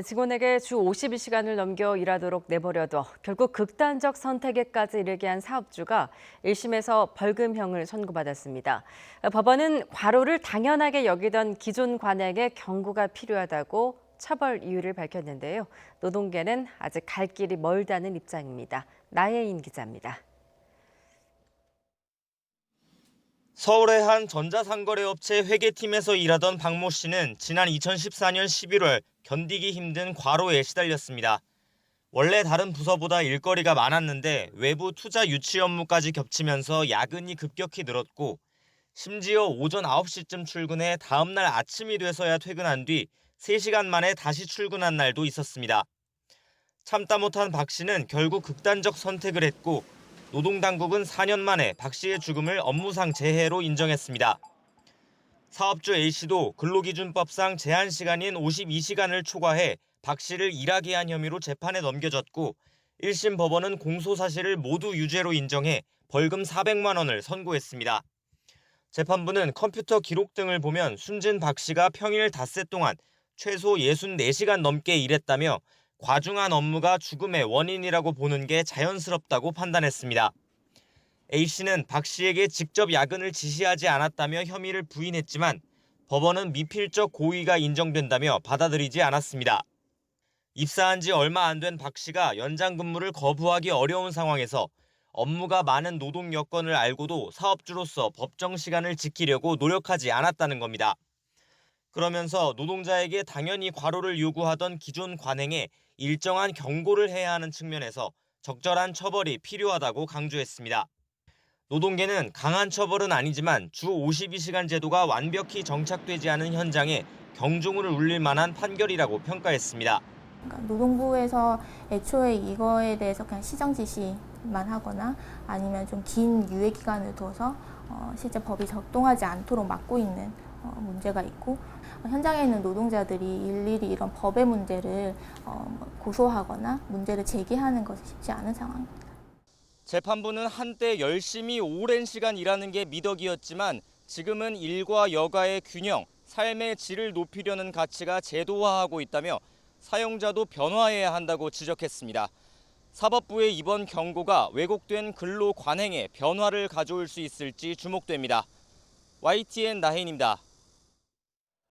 직원에게 주 52시간을 넘겨 일하도록 내버려둬 결국 극단적 선택에까지 이르게 한 사업주가 1심에서 벌금형을 선고받았습니다. 법원은 과로를 당연하게 여기던 기존 관행에 경고가 필요하다고 처벌 이유를 밝혔는데요. 노동계는 아직 갈 길이 멀다는 입장입니다. 나혜인 기자입니다. 서울의 한 전자상거래업체 회계팀에서 일하던 박모 씨는 지난 2014년 11월 견디기 힘든 과로에 시달렸습니다. 원래 다른 부서보다 일거리가 많았는데 외부 투자 유치 업무까지 겹치면서 야근이 급격히 늘었고 심지어 오전 9시쯤 출근해 다음 날 아침이 돼서야 퇴근한 뒤 3시간 만에 다시 출근한 날도 있었습니다. 참다 못한 박 씨는 결국 극단적 선택을 했고 노동당국은 4년 만에 박 씨의 죽음을 업무상 재해로 인정했습니다. 사업주 A씨도 근로기준법상 제한시간인 52시간을 초과해 박 씨를 일하게 한 혐의로 재판에 넘겨졌고 1심 법원은 공소사실을 모두 유죄로 인정해 벌금 400만 원을 선고했습니다. 재판부는 컴퓨터 기록 등을 보면 숨진 박 씨가 평일 닷새 동안 최소 64시간 넘게 일했다며 과중한 업무가 죽음의 원인이라고 보는 게 자연스럽다고 판단했습니다. A씨는 박 씨에게 직접 야근을 지시하지 않았다며 혐의를 부인했지만 법원은 미필적 고의가 인정된다며 받아들이지 않았습니다. 입사한 지 얼마 안 된 박 씨가 연장 근무를 거부하기 어려운 상황에서 업무가 많은 노동 여건을 알고도 사업주로서 법정 시간을 지키려고 노력하지 않았다는 겁니다. 그러면서 노동자에게 당연히 과로를 요구하던 기존 관행에 일정한 경고를 해야 하는 측면에서 적절한 처벌이 필요하다고 강조했습니다. 노동계는 강한 처벌은 아니지만 주 52시간 제도가 완벽히 정착되지 않은 현장에 경종을 울릴 만한 판결이라고 평가했습니다. 노동부에서 애초에 이거에 대해서 그냥 시정 지시만 하거나 아니면 좀 긴 유예 기간을 둬서 실제 법이 작동하지 않도록 막고 있는 문제가 있고 현장에 있는 노동자들이 일일이 이런 법의 문제를 고소하거나 문제를 제기하는 것이 쉽지 않은 상황입니다. 재판부는 한때 열심히 오랜 시간 일하는 게 미덕이었지만 지금은 일과 여가의 균형, 삶의 질을 높이려는 가치가 제도화하고 있다며 사용자도 변화해야 한다고 지적했습니다. 사법부의 이번 경고가 왜곡된 근로 관행에 변화를 가져올 수 있을지 주목됩니다. YTN 나혜인입니다.